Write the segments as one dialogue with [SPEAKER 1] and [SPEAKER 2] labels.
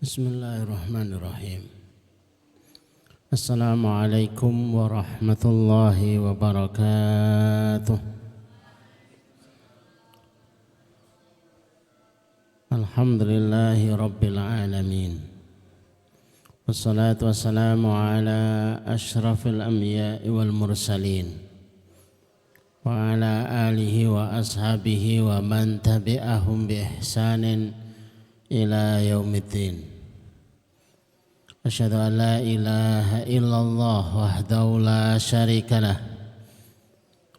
[SPEAKER 1] Bismillahirrahmanirrahim. Assalamualaikum warahmatullahi wabarakatuh. Alhamdulillahi rabbil alamin. Wassalatu wassalamu ala ashrafil anbiya'i wal mursalin wa ala alihi wa ashabihi wa man tabi'ahum bi ihsanin ila yaumiddin. Asyhadu an la ilaha illallah wahdahu la syarika lah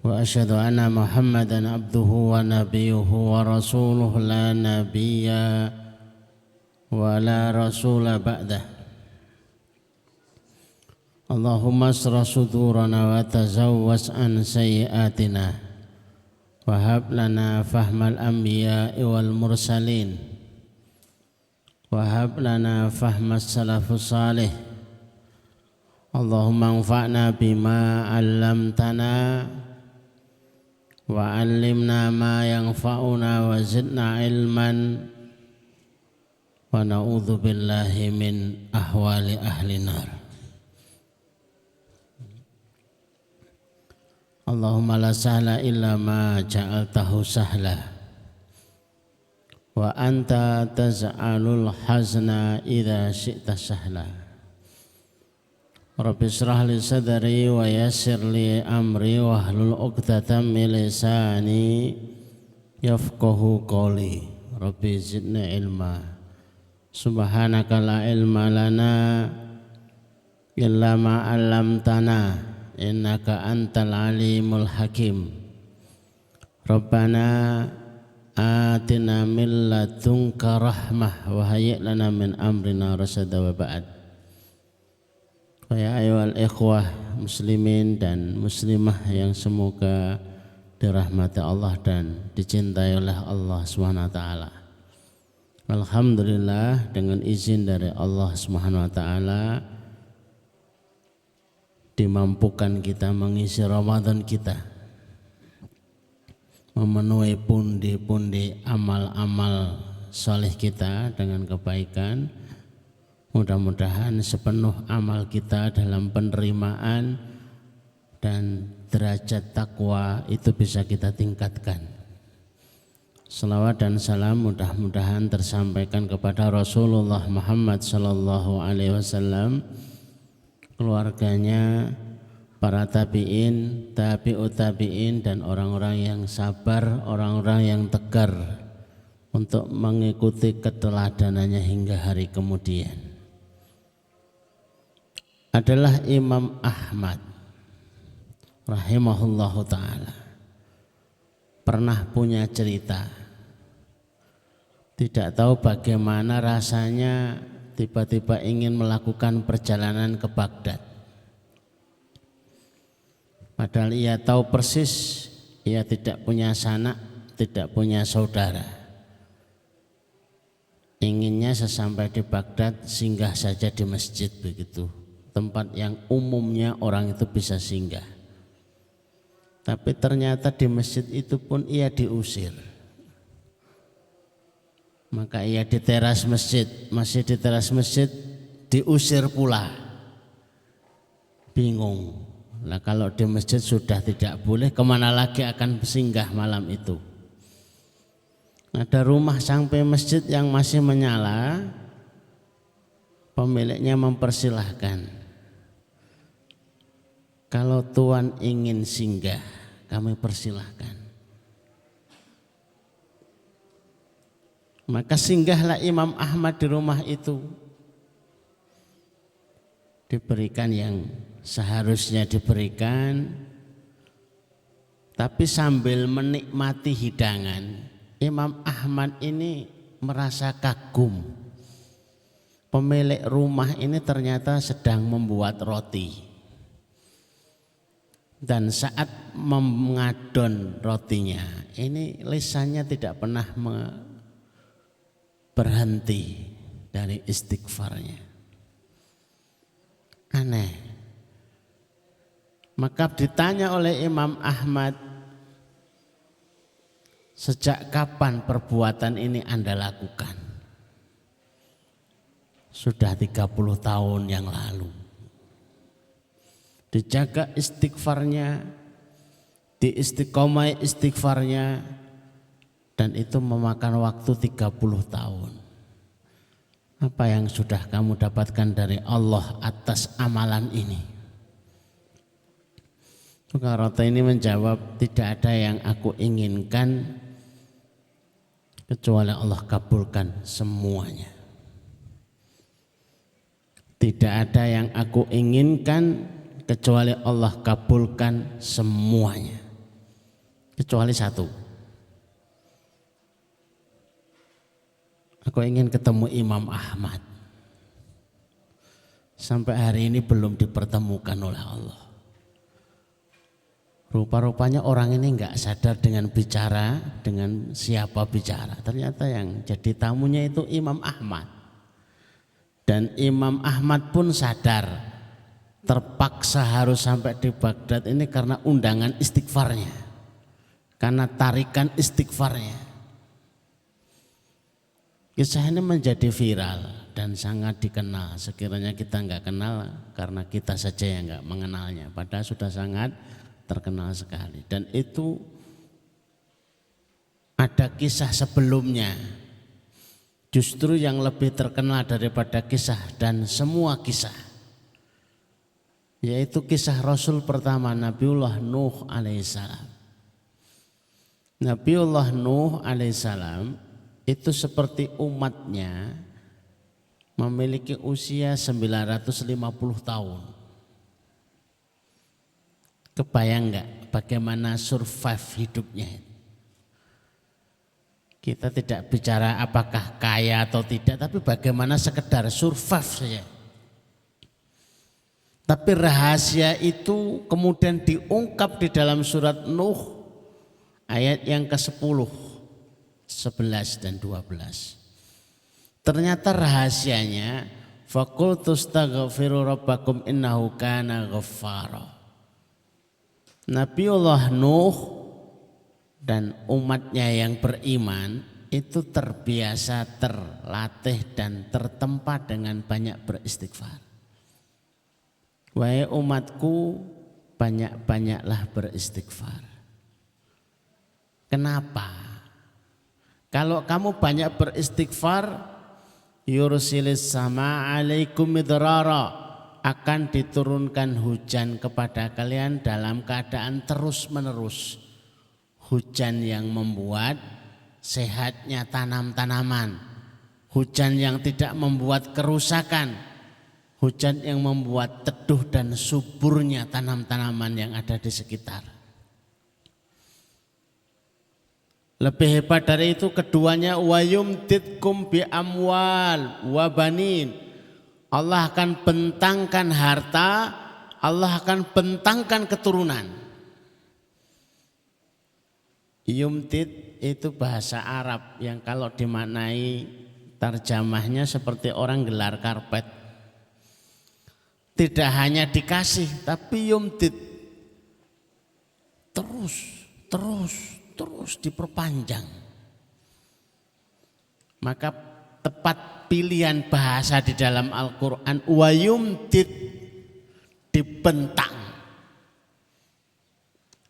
[SPEAKER 1] wa asyhadu anna Muhammadan abduhu wa nabiyuhu wa rasuluhu la nabiyya wa la rasula ba'dah. Allahumma asrah sudurana wa tazawwas an sayyiatina wa hab lana fahmal anbiya'i wal mursalin wahab lana fahmas salafus salih. Allahumma anfa'na bima 'allamtana wa 'allimna ma yanfa'una wa zidna ilman wa na'udzu billahi min ahwali ahli nar. Allahumma la sahla illa ma ja'altahu sahla wa anta taz'alul hazna idza syi'ta sahla. Rabbi shrah li sadri wa yassir li amri wa hlul 'uqdatam min lisani yafqahu qawli. Rabbi zidni ilma. Subhanaka la ilma lana illa ma 'allamtana innaka antal alimul hakim. Rabbana atina min ladunka rahmah wa hayyi' lana min amrina rasada wa ba'd. Ya ayyuhal ikhwah muslimin dan muslimah yang semoga dirahmati Allah dan dicintai oleh Allah Subhanahu wa taala. Alhamdulillah, dengan izin dari Allah Subhanahu wa taala dimampukan kita mengisi Ramadan kita, memenuhi pundi-pundi amal-amal soleh kita dengan kebaikan. Mudah-mudahan sepenuh amal kita dalam penerimaan dan derajat takwa itu bisa kita tingkatkan. Salawat dan salam mudah-mudahan tersampaikan kepada Rasulullah Muhammad sallallahu alaihi wasallam, keluarganya, para tabi'in, tabi'ut tabi'in, dan orang-orang yang sabar, orang-orang yang tegar untuk mengikuti keteladanannya hingga hari kemudian. Adalah Imam Ahmad rahimahullahu ta'ala pernah punya cerita, tidak tahu bagaimana rasanya tiba-tiba ingin melakukan perjalanan ke Baghdad. Padahal ia tahu persis ia tidak punya sanak, tidak punya saudara. Inginnya sesampai di Baghdad singgah saja di masjid, begitu, tempat yang umumnya orang itu bisa singgah. Tapi ternyata di masjid itu pun ia diusir. Maka ia di teras masjid, masih di teras masjid, diusir pula. Bingung. Nah, kalau di masjid sudah tidak boleh, kemana lagi akan singgah malam itu? Ada rumah sampai masjid yang masih menyala, pemiliknya mempersilahkan, kalau tuan ingin singgah, kami persilahkan. Maka singgahlah Imam Ahmad di rumah itu. Diberikan yang seharusnya diberikan, tapi sambil menikmati hidangan, Imam Ahmad ini merasa kagum. Pemilik rumah ini ternyata sedang membuat roti, dan saat mengadon rotinya ini lisannya tidak pernah berhenti dari istighfarnya. Aneh. Maka ditanya oleh Imam Ahmad, sejak kapan perbuatan ini Anda lakukan? sudah 30 tahun yang lalu. Dijaga istighfarnya, diistiqomai istighfarnya, dan itu memakan waktu 30 tahun. Apa yang sudah kamu dapatkan dari Allah atas amalan ini? Fuqarata ini menjawab, tidak ada yang aku inginkan kecuali Allah kabulkan semuanya. Tidak ada yang aku inginkan kecuali Allah kabulkan semuanya. Kecuali satu. Aku ingin ketemu Imam Ahmad. Sampai hari ini belum dipertemukan oleh Allah. Rupa-rupanya orang ini enggak sadar dengan bicara, dengan siapa bicara. Ternyata yang jadi tamunya itu Imam Ahmad. Dan Imam Ahmad pun sadar terpaksa harus sampai di Baghdad ini karena undangan istighfarnya. Karena tarikan istighfarnya. Kisah ini menjadi viral dan sangat dikenal. Sekiranya kita enggak kenal karena kita saja yang enggak mengenalnya. Padahal sudah sangat terkenal sekali. Dan itu ada kisah sebelumnya. Justru yang lebih terkenal daripada kisah dan semua kisah. Yaitu kisah Rasul pertama Nabiullah Nuh alaihissalam. Nabiullah Nuh alaihissalam itu seperti umatnya memiliki usia 950 tahun. Kebayang enggak bagaimana survive hidupnya? Kita tidak bicara apakah kaya atau tidak, tapi bagaimana sekedar survive saja. Tapi rahasia itu kemudian diungkap di dalam surat Nuh ayat yang ke-10. 11 dan 12. Ternyata rahasianya faqultu astaghfiru rabbakum innahu kana ghaffara. Nabiullah Nuh dan umatnya yang beriman itu terbiasa, terlatih dan tertempa dengan banyak beristighfar. Wahai umatku, banyak-banyaklah beristighfar. Kenapa? Kalau kamu banyak beristighfar, yursilis sama alaikum midrara, akan diturunkan hujan kepada kalian dalam keadaan terus menerus. Hujan yang membuat sehatnya tanam-tanaman, hujan yang tidak membuat kerusakan, hujan yang membuat teduh dan suburnya tanam-tanaman yang ada di sekitar. Lebih hebat dari itu keduanya, wa yumtitkum bi amwal wa banin. Allah akan bentangkan harta, Allah akan bentangkan keturunan. Yumtit itu bahasa Arab yang kalau dimaknai terjemahnya seperti orang gelar karpet. Tidak hanya dikasih, tapi yumtit terus diperpanjang. Maka tepat pilihan bahasa di dalam Al-Quran, wa yumtit, dibentang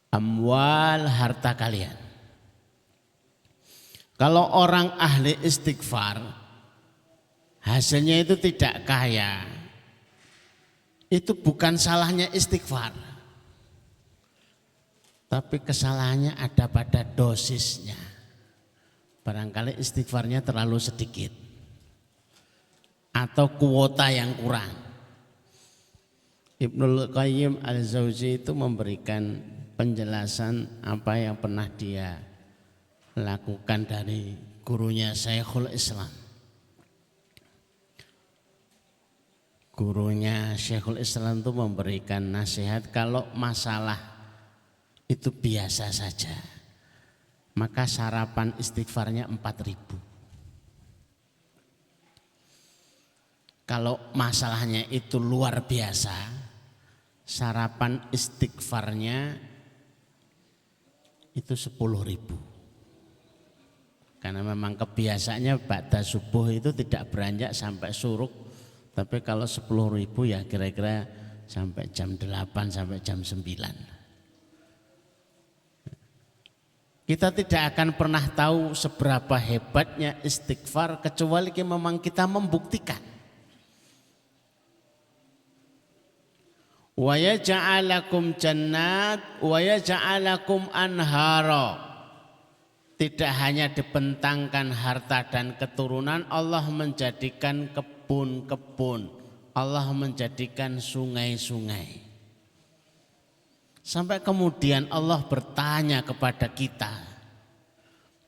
[SPEAKER 1] amwal, harta kalian. Kalau orang ahli istighfar hasilnya itu tidak kaya, itu bukan salahnya istighfar, tapi kesalahannya ada pada dosisnya. Barangkali istighfarnya terlalu sedikit atau kuota yang kurang. Ibnul Qayyim al-Jauzi itu memberikan penjelasan apa yang pernah dia lakukan dari gurunya Syekhul Islam. Gurunya Syekhul Islam itu memberikan nasihat kalau masalah itu biasa saja, maka sarapan istighfarnya 4.000. Kalau masalahnya itu luar biasa, sarapan istighfarnya itu 10.000. Karena memang kebiasaannya ba'da subuh itu tidak beranjak sampai suruk Tapi kalau 10.000 ya kira-kira sampai jam 8 sampai jam 9. Kita tidak akan pernah tahu seberapa hebatnya istighfar kecuali memang kita membuktikan. Wa yaj'alakum jannat wa yaj'alakum anhara. Tidak hanya dibentangkan harta dan keturunan, Allah menjadikan kebun-kebun, Allah menjadikan sungai-sungai. Sampai kemudian Allah bertanya kepada kita,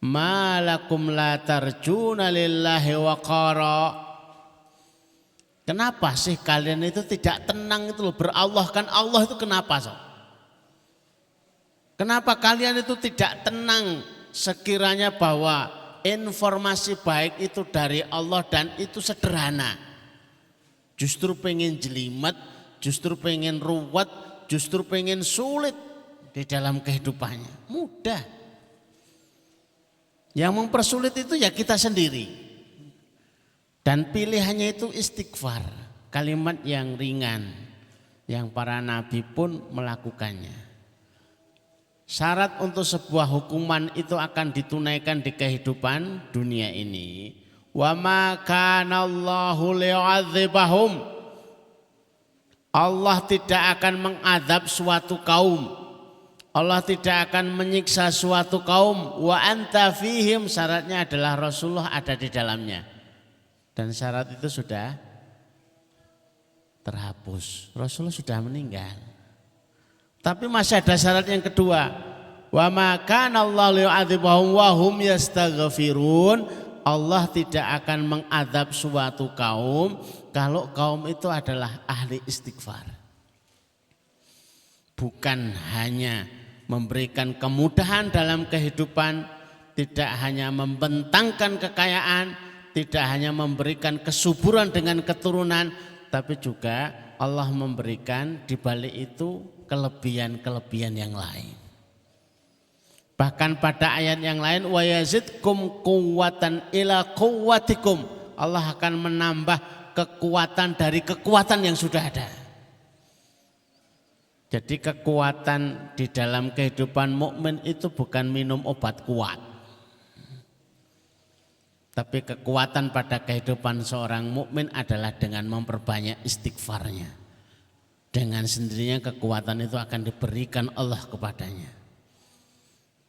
[SPEAKER 1] malakum la tarjuna lillahi waqara. Kenapa sih kalian itu tidak tenang itu loh, berallah kan Allah itu kenapa so? Kenapa kalian itu tidak tenang sekiranya bahwa informasi baik itu dari Allah dan itu sederhana? Justru pengen jelimet, justru pengen ruwet, justru pengen sulit di dalam kehidupannya. Mudah. Yang mempersulit itu ya kita sendiri. Dan pilihannya itu istighfar. Kalimat yang ringan. Yang para nabi pun melakukannya. Syarat untuk sebuah hukuman itu akan ditunaikan di kehidupan dunia ini. Wa ma kana Allahu liyu'adzibahum. Allah tidak akan mengadab suatu kaum. Allah tidak akan menyiksa suatu kaum. Wa anta fihim, syaratnya adalah Rasulullah ada di dalamnya. Dan syarat itu sudah terhapus. Rasulullah sudah meninggal. Tapi masih ada syarat yang kedua. Wa ma kana Allahu liyu'adzibahum wa hum yastaghfirun. Allah tidak akan mengadab suatu kaum kalau kaum itu adalah ahli istighfar. Bukan hanya memberikan kemudahan dalam kehidupan, tidak hanya membentangkan kekayaan, tidak hanya memberikan kesuburan dengan keturunan, tapi juga Allah memberikan di balik itu kelebihan-kelebihan yang lain. Bahkan pada ayat yang lain, wa yazidkum quwwatan ila quwwatikum. Allah akan menambah kekuatan dari kekuatan yang sudah ada. Jadi kekuatan di dalam kehidupan mukmin itu bukan minum obat kuat. Tapi kekuatan pada kehidupan seorang mukmin adalah dengan memperbanyak istighfarnya. Dengan sendirinya kekuatan itu akan diberikan Allah kepadanya.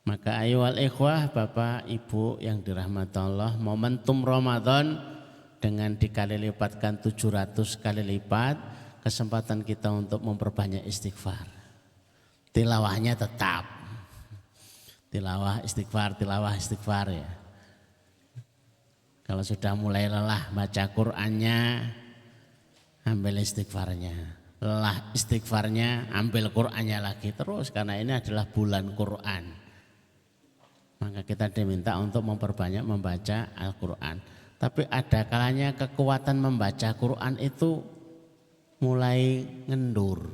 [SPEAKER 1] Maka ayyuhal ikhwah, Bapak Ibu yang dirahmati Allah, momentum Ramadan dengan dikali lipatkan 700 kali lipat, kesempatan kita untuk memperbanyak istighfar. Tilawahnya tetap. Tilawah istighfar ya. Kalau sudah mulai lelah baca Qur'annya, ambil istighfarnya. Lelah istighfarnya, ambil Qur'annya lagi terus, karena ini adalah bulan Qur'an. Maka kita diminta untuk memperbanyak membaca Al-Quran. Tapi ada kalanya kekuatan membaca Quran itu mulai ngendur.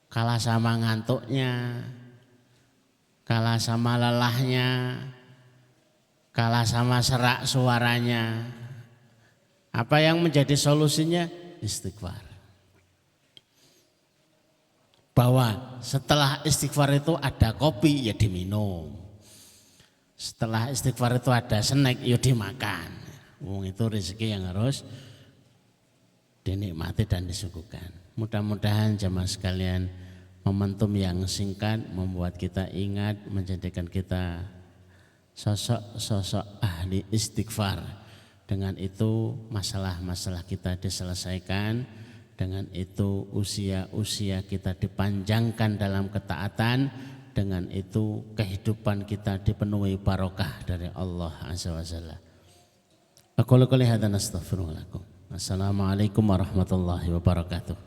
[SPEAKER 1] Kalah sama ngantuknya, kalah sama lelahnya, kalah sama serak suaranya. Apa yang menjadi solusinya? Istighfar. Bahwa setelah istighfar itu ada kopi ya diminum. Setelah istighfar itu ada snack ya dimakan. Itu rezeki yang harus dinikmati dan disuguhkan. Mudah-mudahan jemaah sekalian, momentum yang singkat membuat kita ingat, menjadikan kita sosok-sosok ahli istighfar. Dengan itu masalah-masalah kita diselesaikan. Dengan itu usia-usia kita dipanjangkan dalam ketaatan. Dengan itu kehidupan kita dipenuhi barokah dari Allah Azza wa Jalla. Aku qouli hadza nastaghfirullah lakum. Assalamualaikum warahmatullahi wabarakatuh.